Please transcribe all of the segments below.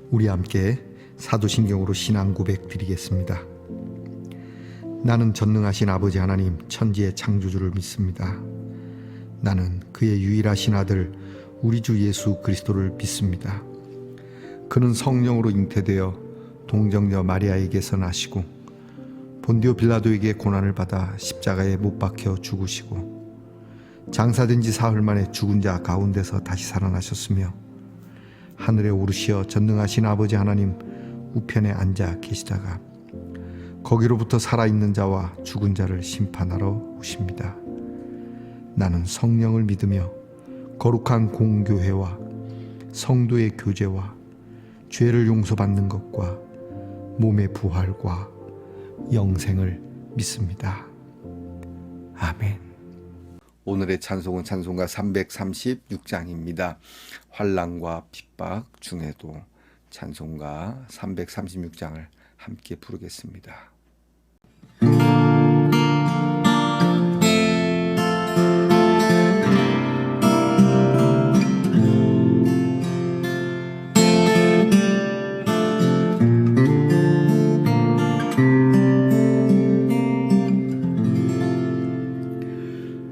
우리 함께 사도신경으로 신앙 고백 드리겠습니다. 나는 전능하신 아버지 하나님 천지의 창조주를 믿습니다. 나는 그의 유일하신 아들 우리 주 예수 그리스도를 믿습니다. 그는 성령으로 잉태되어 동정녀 마리아에게서 나시고 본디오 빌라도에게 고난을 받아 십자가에 못 박혀 죽으시고 장사된 지 사흘 만에 죽은 자 가운데서 다시 살아나셨으며 하늘에 오르시어 전능하신 아버지 하나님 우편에 앉아 계시다가 거기로부터 살아있는 자와 죽은 자를 심판하러 오십니다. 나는 성령을 믿으며 거룩한 공교회와 성도의 교제와 죄를 용서받는 것과 몸의 부활과 영생을 믿습니다. 아멘. 오늘의 찬송은 찬송가 336장입니다. 환난과 핍박 중에도 찬송가 336장을 함께 부르겠습니다.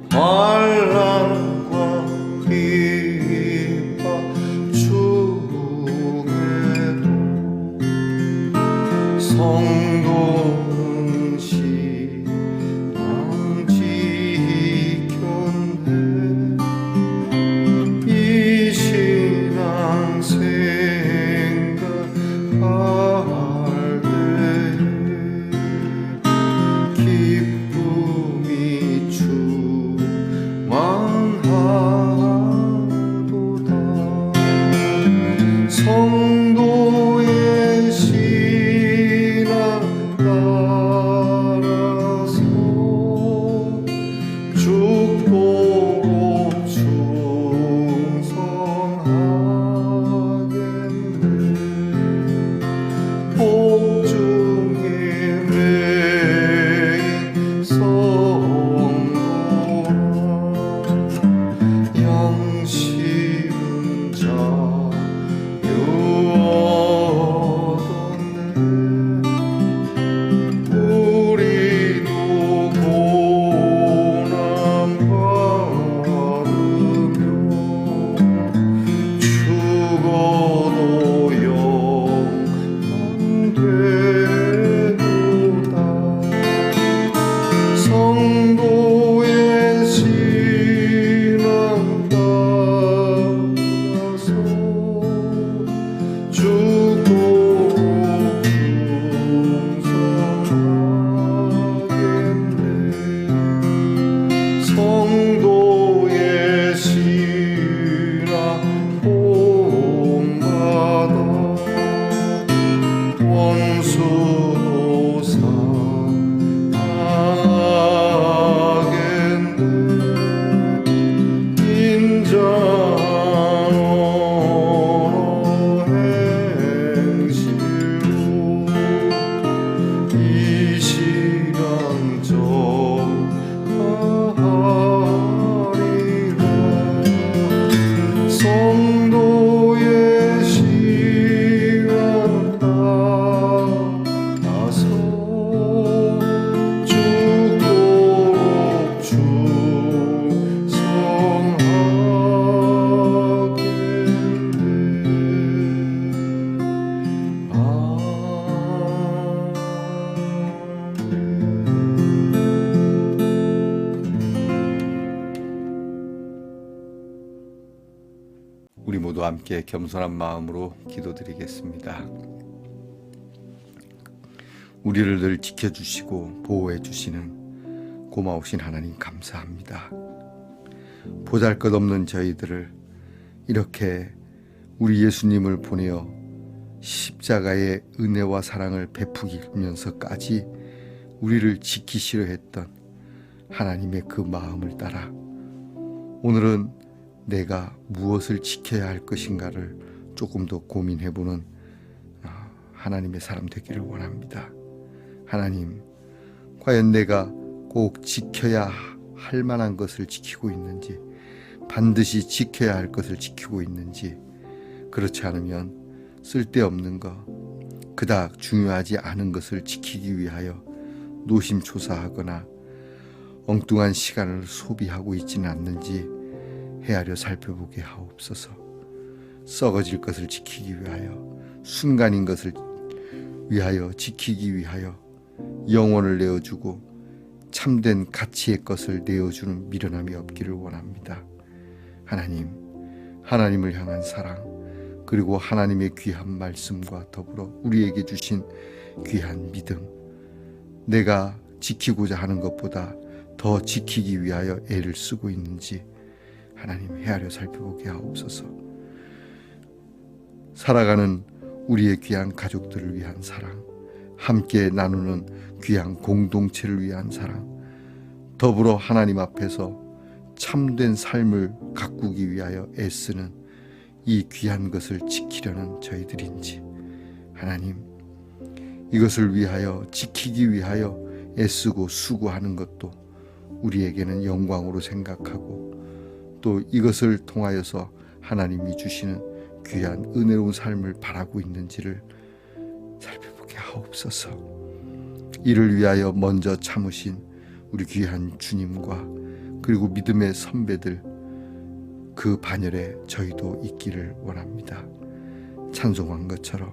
환난과 핍박 중에도 성도는 신앙 지켰네. 이 신앙 생각할 때 기쁨이 충만하도다. 성도의 신앙 따라서 죽도록 충성하겠네. 복중에 매인 성도라 양심은 자유하겠네. 우리도 고난 받으며 죽어도 영원되도다. 성도의 신앙 따라서 죽도록 충성하겠네. 성도의 신앙 본받아 원수도 사하겠네. 인자로 행실로 이 시간 정하리라. 성도의 신앙 따라서 죽도록 충성하겠네. 우리 모두 함께 겸손한 마음으로 기도드리겠습니다. 우리를 늘 지켜주시고 보호해주시는 고마우신 하나님 감사합니다. 보잘것없는 저희들을 이렇게 우리 예수님을 보내어 십자가의 은혜와 사랑을 베푸면서까지 우리를 지키시려 했던 하나님의 그 마음을 따라 오늘은 내가 무엇을 지켜야 할 것인가를 조금 더 고민해보는 하나님의 사람 되기를 원합니다. 하나님, 과연 내가 꼭 지켜야 할 만한 것을 지키고 있는지, 반드시 지켜야 할 것을 지키고 있는지, 그렇지 않으면 쓸데없는 것, 그닥 중요하지 않은 것을 지키기 위하여 노심초사하거나 엉뚱한 시간을 소비하고 있지는 않는지 헤아려 살펴보게 하옵소서. 썩어질 것을 지키기 위하여, 순간인 것을 위하여 지키기 위하여 영혼을 내어주고 참된 가치의 것을 내어주는 미련함이 없기를 원합니다. 하나님, 하나님을 향한 사랑, 그리고 하나님의 귀한 말씀과 더불어 우리에게 주신 귀한 믿음, 내가 지키고자 하는 것보다 더 지키기 위하여 애를 쓰고 있는지 하나님 헤아려 살펴보게 하옵소서. 살아가는 우리의 귀한 가족들을 위한 사랑, 함께 나누는 귀한 공동체를 위한 사랑, 더불어 하나님 앞에서 참된 삶을 가꾸기 위하여 애쓰는 이 귀한 것을 지키려는 저희들인지 하나님, 이것을 위하여 지키기 위하여 애쓰고 수고하는 것도 우리에게는 영광으로 생각하고 또 이것을 통하여서 하나님이 주시는 귀한 은혜로운 삶을 바라고 있는지를 살펴보게 하옵소서. 이를 위하여 먼저 참으신 우리 귀한 주님과 그리고 믿음의 선배들, 그 반열에 저희도 있기를 원합니다. 찬송한 것처럼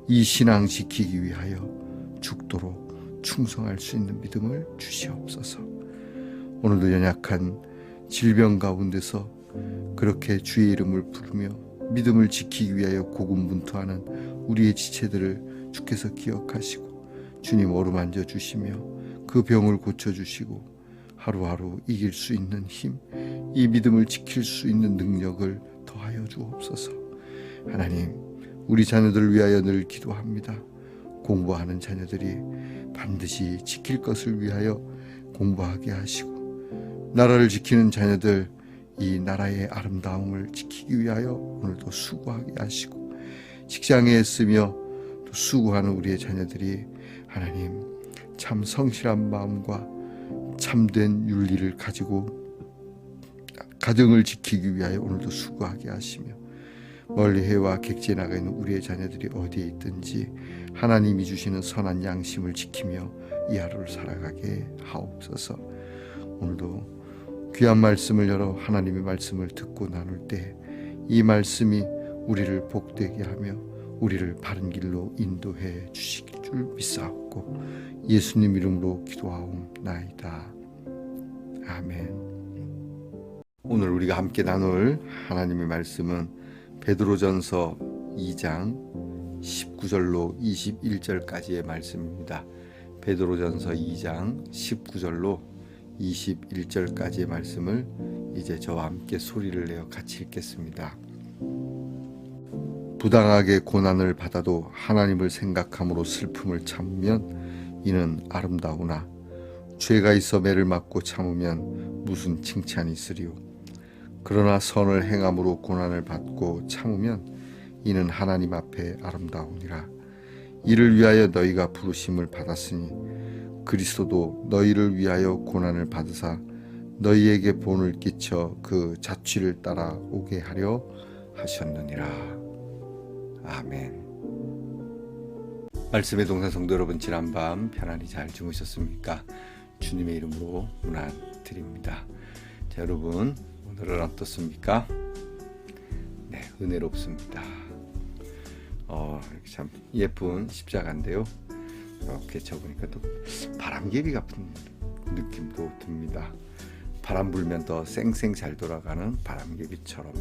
이 신앙 지키기 위하여 죽도록 충성할 수 있는 믿음을 주시옵소서. 오늘도 연약한 질병 가운데서 그렇게 주의 이름을 부르며 믿음을 지키기 위하여 고군분투하는 우리의 지체들을 주께서 기억하시고 주님 어루만져 주시며 그 병을 고쳐주시고 하루하루 이길 수 있는 힘, 이 믿음을 지킬 수 있는 능력을 더하여 주옵소서. 하나님, 우리 자녀들을 위하여 늘 기도합니다. 공부하는 자녀들이 반드시 지킬 것을 위하여 공부하게 하시고, 나라를 지키는 자녀들 이 나라의 아름다움을 지키기 위하여 오늘도 수고하게 하시고, 직장에 애쓰며 또 수고하는 우리의 자녀들이 하나님 참 성실한 마음과 참된 윤리를 가지고 가정을 지키기 위하여 오늘도 수고하게 하시며, 멀리 해와 객지에 나가 있는 우리의 자녀들이 어디에 있든지 하나님이 주시는 선한 양심을 지키며 이 하루를 살아가게 하옵소서. 오늘도 귀한 말씀을 열어 하나님의 말씀을 듣고 나눌 때 이 말씀이 우리를 복되게 하며 우리를 바른 길로 인도해 주실 줄 믿사옵고 예수님 이름으로 기도하옵나이다. 아멘. 오늘 우리가 함께 나눌 하나님의 말씀은 베드로전서 2장 19절로 21절까지의 말씀입니다. 베드로전서 2장 19절로 21절까지의 말씀을 이제 저와 함께 소리를 내어 같이 읽겠습니다. 부당하게 고난을 받아도 하나님을 생각함으로 슬픔을 참으면 이는 아름다우나 죄가 있어 매를 맞고 참으면 무슨 칭찬이 있으리요. 그러나 선을 행함으로 고난을 받고 참으면 이는 하나님 앞에 아름다우니라. 이를 위하여 너희가 부르심을 받았으니 그리스도도 너희를 위하여 고난을 받으사 너희에게 본을 끼쳐 그 자취를 따라 오게 하려 하셨느니라. 아멘. 말씀의 동산 성도 여러분, 지난밤 편안히 잘 주무셨습니까? 주님의 이름으로 문안드립니다. 자, 여러분 오늘은 어떻습니까? 네, 은혜롭습니다. 이렇게 참 예쁜 십자가인데요. 이렇게 적으니까 또 바람개비 같은 느낌도 듭니다. 바람 불면 더 쌩쌩 잘 돌아가는 바람개비처럼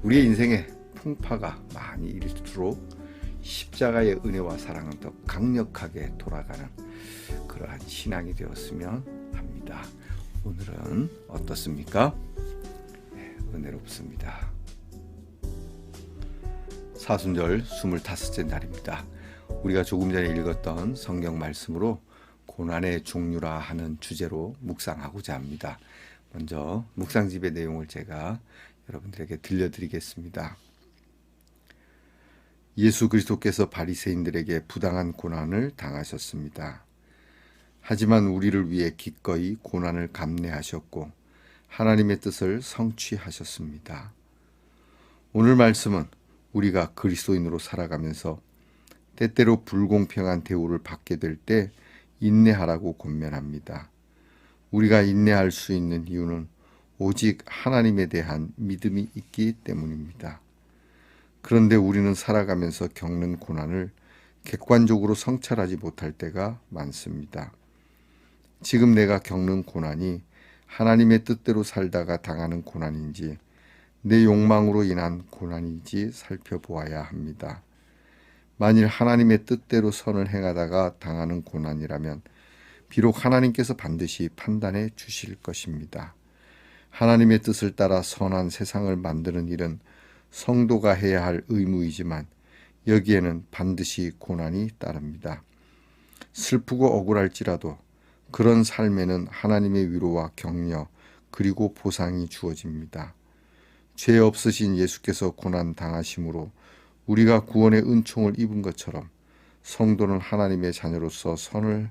우리의 인생에 풍파가 많이 일수록 십자가의 은혜와 사랑은 더 강력하게 돌아가는 그러한 신앙이 되었으면 합니다. 오늘은 어떻습니까? 네, 은혜롭습니다. 사순절 25째 날입니다. 우리가 조금 전에 읽었던 성경 말씀으로 고난의 종류라 하는 주제로 묵상하고자 합니다. 먼저 묵상집의 내용을 제가 여러분들에게 들려드리겠습니다. 예수 그리스도께서 바리새인들에게 부당한 고난을 당하셨습니다. 하지만 우리를 위해 기꺼이 고난을 감내하셨고 하나님의 뜻을 성취하셨습니다. 오늘 말씀은 우리가 그리스도인으로 살아가면서 때때로 불공평한 대우를 받게 될 때 인내하라고 권면합니다. 우리가 인내할 수 있는 이유는 오직 하나님에 대한 믿음이 있기 때문입니다. 그런데 우리는 살아가면서 겪는 고난을 객관적으로 성찰하지 못할 때가 많습니다. 지금 내가 겪는 고난이 하나님의 뜻대로 살다가 당하는 고난인지 내 욕망으로 인한 고난인지 살펴보아야 합니다. 만일 하나님의 뜻대로 선을 행하다가 당하는 고난이라면 비록 하나님께서 반드시 판단해 주실 것입니다. 하나님의 뜻을 따라 선한 세상을 만드는 일은 성도가 해야 할 의무이지만 여기에는 반드시 고난이 따릅니다. 슬프고 억울할지라도 그런 삶에는 하나님의 위로와 격려 그리고 보상이 주어집니다. 죄 없으신 예수께서 고난 당하심으로 우리가 구원의 은총을 입은 것처럼 성도는 하나님의 자녀로서 선을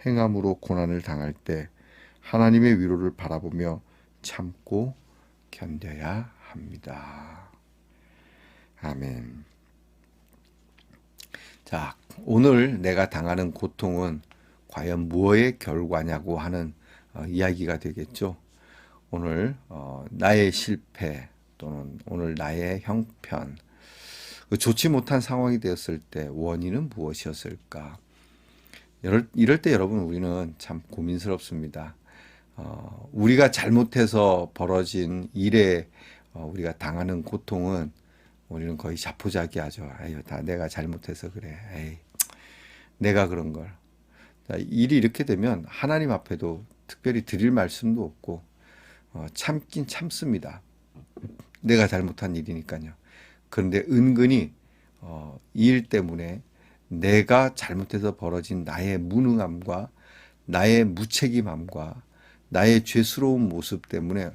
행함으로 고난을 당할 때 하나님의 위로를 바라보며 참고 견뎌야 합니다. 아멘. 자, 오늘 내가 당하는 고통은 과연 무엇의 결과냐고 하는 이야기가 되겠죠. 오늘 나의 실패 또는 오늘 나의 형편, 좋지 못한 상황이 되었을 때 원인은 무엇이었을까? 이럴 때 여러분 우리는 참 고민스럽습니다. 우리가 잘못해서 벌어진 일에 우리가 당하는 고통은 우리는 거의 자포자기하죠. 아유, 다 내가 잘못해서 그래. 에이, 내가 그런 걸. 자, 일이 이렇게 되면 하나님 앞에도 특별히 드릴 말씀도 없고 참긴 참습니다. 내가 잘못한 일이니까요. 그런데 은근히 이 일 때문에 내가 잘못해서 벌어진 나의 무능함과 나의 무책임함과 나의 죄스러운 모습 때문에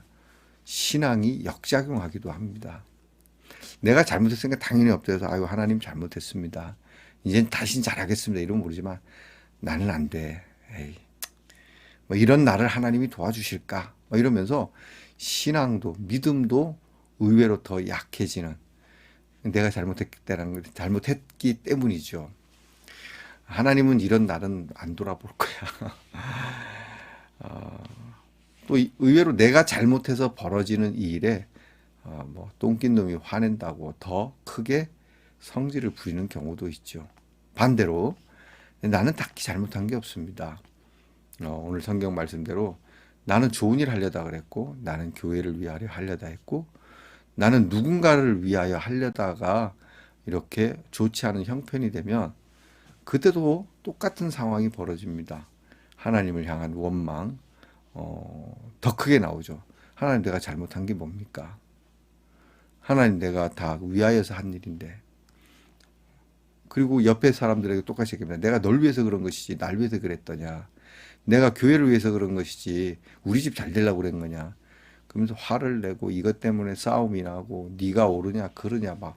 신앙이 역작용하기도 합니다. 내가 잘못했으니까 당연히 엎드려서 아유 하나님 잘못했습니다. 이젠 다신 잘하겠습니다. 이러면 모르지만 나는 안 돼. 에이, 뭐 이런 나를 하나님이 도와주실까? 뭐 이러면서 신앙도 믿음도 의외로 더 약해지는 내가 잘못했기 때문이죠. 하나님은 이런 날은 안 돌아볼 거야. 또 의외로 내가 잘못해서 벌어지는 이 일에 뭐 똥낀 놈이 화낸다고 더 크게 성질을 부리는 경우도 있죠. 반대로 나는 딱히 잘못한 게 없습니다. 오늘 성경 말씀대로 나는 좋은 일 하려다 그랬고 나는 교회를 위하려 하려다 했고 나는 누군가를 위하여 하려다가 이렇게 좋지 않은 형편이 되면 그때도 똑같은 상황이 벌어집니다. 하나님을 향한 원망 더 크게 나오죠. 하나님 내가 잘못한 게 뭡니까? 하나님 내가 다 위하여서 한 일인데. 그리고 옆에 사람들에게 똑같이 얘기합니다. 내가 널 위해서 그런 것이지 날 위해서 그랬더냐. 내가 교회를 위해서 그런 것이지 우리 집 잘 되려고 그런 거냐. 그러면서 화를 내고 이것 때문에 싸움이 나고 네가 옳으냐 그러냐 막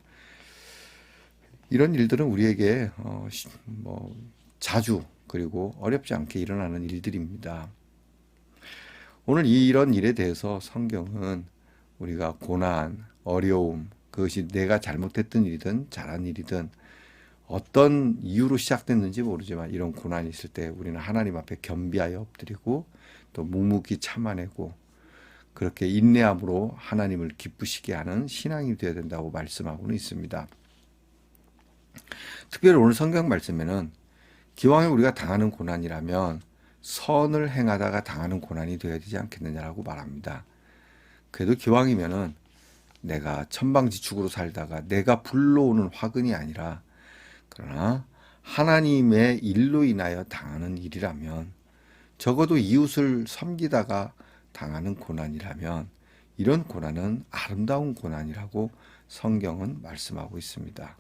이런 일들은 우리에게 뭐 자주 그리고 어렵지 않게 일어나는 일들입니다. 오늘 이런 일에 대해서 성경은 우리가 고난, 어려움, 그것이 내가 잘못했던 일이든 잘한 일이든 어떤 이유로 시작됐는지 모르지만 이런 고난이 있을 때 우리는 하나님 앞에 겸비하여 엎드리고 또 묵묵히 참아내고 그렇게 인내함으로 하나님을 기쁘시게 하는 신앙이 되어야 된다고 말씀하고는 있습니다. 특별히 오늘 성경 말씀에는 기왕에 우리가 당하는 고난이라면 선을 행하다가 당하는 고난이 되어야 되지 않겠느냐라고 말합니다. 그래도 기왕이면은 내가 천방지축으로 살다가 내가 불러오는 화근이 아니라 그러나 하나님의 일로 인하여 당하는 일이라면 적어도 이웃을 섬기다가 당하는 고난이라면 이런 고난은 아름다운 고난이라고 성경은 말씀하고 있습니다.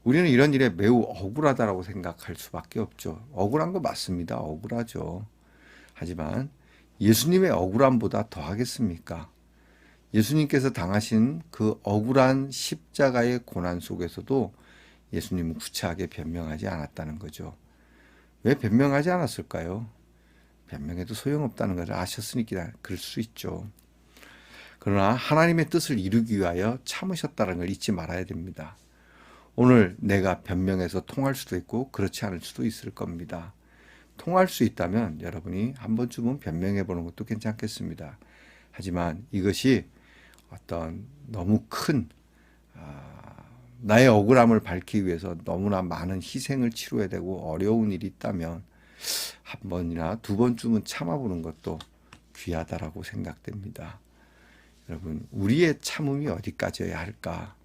우리는 이런 일에 매우 억울하다라고 생각할 수밖에 없죠. 억울한 거 맞습니다. 억울하죠. 하지만 예수님의 억울함보다 더 하겠습니까? 예수님께서 당하신 그 억울한 십자가의 고난 속에서도 예수님은 구차하게 변명하지 않았다는 거죠. 왜 변명하지 않았을까요? 변명해도 소용없다는 것을 아셨으니까 그럴 수 있죠. 그러나 하나님의 뜻을 이루기 위하여 참으셨다는 걸 잊지 말아야 됩니다. 오늘 내가 변명해서 통할 수도 있고 그렇지 않을 수도 있을 겁니다. 통할 수 있다면 여러분이 한 번쯤은 변명해 보는 것도 괜찮겠습니다. 하지만 이것이 어떤 너무 큰 나의 억울함을 밝히기 위해서 너무나 많은 희생을 치러야 되고 어려운 일이 있다면 한 번이나 두 번쯤은 참아보는 것도 귀하다라고 생각됩니다. 여러분, 우리의 참음이 어디까지여야 할까?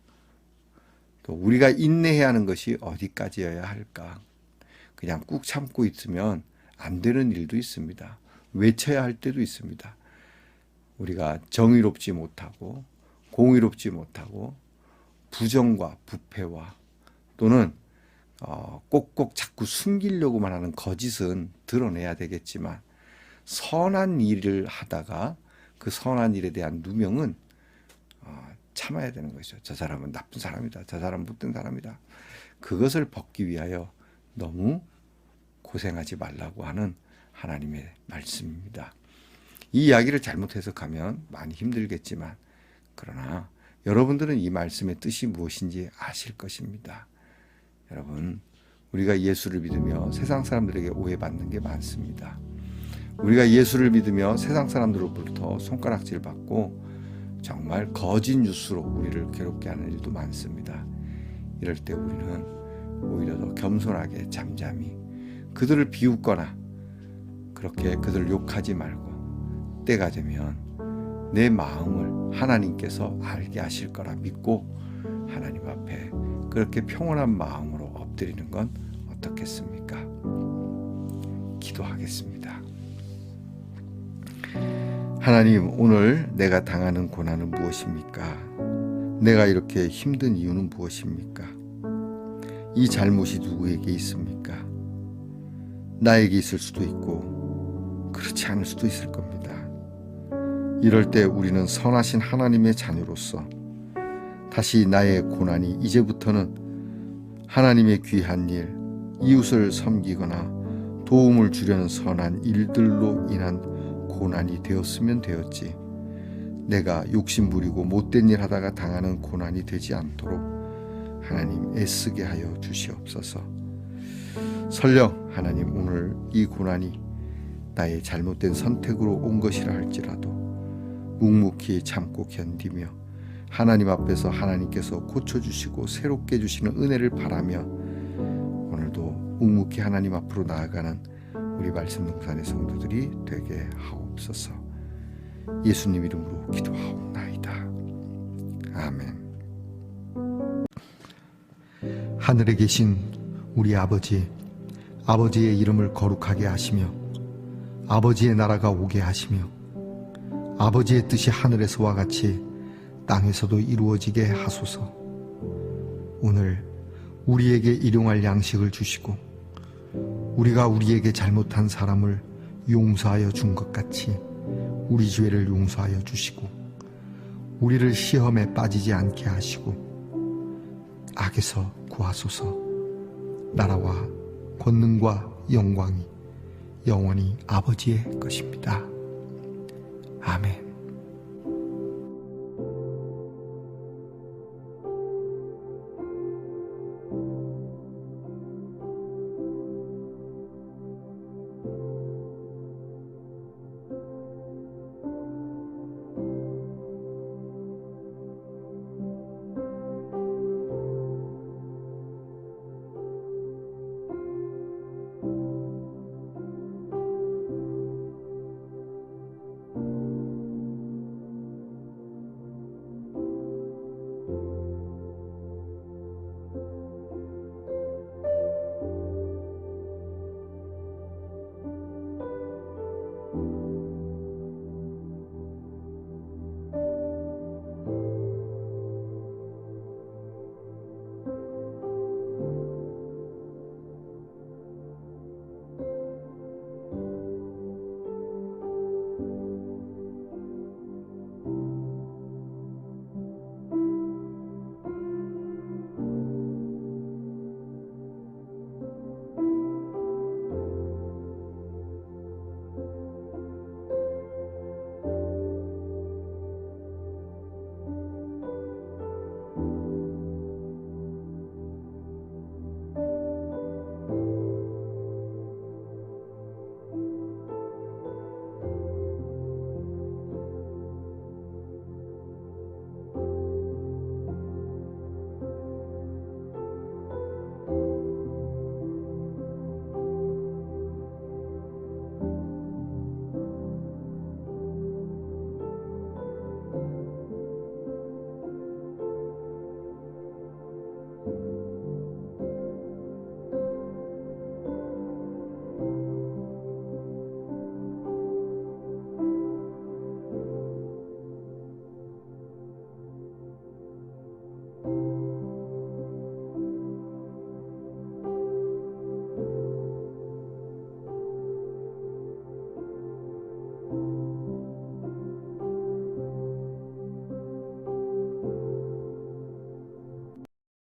또 우리가 인내해야 하는 것이 어디까지여야 할까? 그냥 꾹 참고 있으면 안 되는 일도 있습니다. 외쳐야 할 때도 있습니다. 우리가 정의롭지 못하고 공의롭지 못하고 부정과 부패와 또는 꼭꼭 자꾸 숨기려고만 하는 거짓은 드러내야 되겠지만 선한 일을 하다가 그 선한 일에 대한 누명은 참아야 되는 것이죠. 저 사람은 나쁜 사람이다. 저 사람은 못된 사람이다. 그것을 벗기 위하여 너무 고생하지 말라고 하는 하나님의 말씀입니다. 이 이야기를 잘못 해석하면 많이 힘들겠지만 그러나 여러분들은 이 말씀의 뜻이 무엇인지 아실 것입니다. 여러분, 우리가 예수를 믿으며 세상 사람들에게 오해받는 게 많습니다. 우리가 예수를 믿으며 세상 사람들로부터 손가락질 받고 정말 거짓 뉴스로 우리를 괴롭게 하는 일도 많습니다. 이럴 때 우리는 오히려 더 겸손하게 잠잠히 그들을 비웃거나 그렇게 그들을 욕하지 말고 때가 되면 내 마음을 하나님께서 알게 하실 거라 믿고 하나님 앞에 그렇게 평온한 마음으로 엎드리는 건 어떻겠습니까? 기도하겠습니다. 하나님, 오늘 내가 당하는 고난은 무엇입니까? 내가 이렇게 힘든 이유는 무엇입니까? 이 잘못이 누구에게 있습니까? 나에게 있을 수도 있고 그렇지 않을 수도 있을 겁니다. 이럴 때 우리는 선하신 하나님의 자녀로서 다시 나의 고난이 이제부터는 하나님의 귀한 일, 이웃을 섬기거나 도움을 주려는 선한 일들로 인한 고난이 되었으면 되었지, 내가 욕심부리고 못된 일 하다가 당하는 고난이 되지 않도록 하나님 애쓰게 하여 주시옵소서. 설령 하나님 오늘 이 고난이 나의 잘못된 선택으로 온 것이라 할지라도 묵묵히 참고 견디며 하나님 앞에서 하나님께서 고쳐주시고 새롭게 해주시는 은혜를 바라며 오늘도 묵묵히 하나님 앞으로 나아가는 우리 말씀동산의 성도들이 되게 하옵소서. 예수님 이름으로 기도하옵나이다. 아멘. 하늘에 계신 우리 아버지, 아버지의 이름을 거룩하게 하시며 아버지의 나라가 오게 하시며 아버지의 뜻이 하늘에서와 같이 땅에서도 이루어지게 하소서. 오늘 우리에게 일용할 양식을 주시고 우리가 우리에게 잘못한 사람을 용서하여 준 것 같이 우리 죄를 용서하여 주시고 우리를 시험에 빠지지 않게 하시고 악에서 구하소서. 나라와 권능과 영광이 영원히 아버지의 것입니다. 아멘.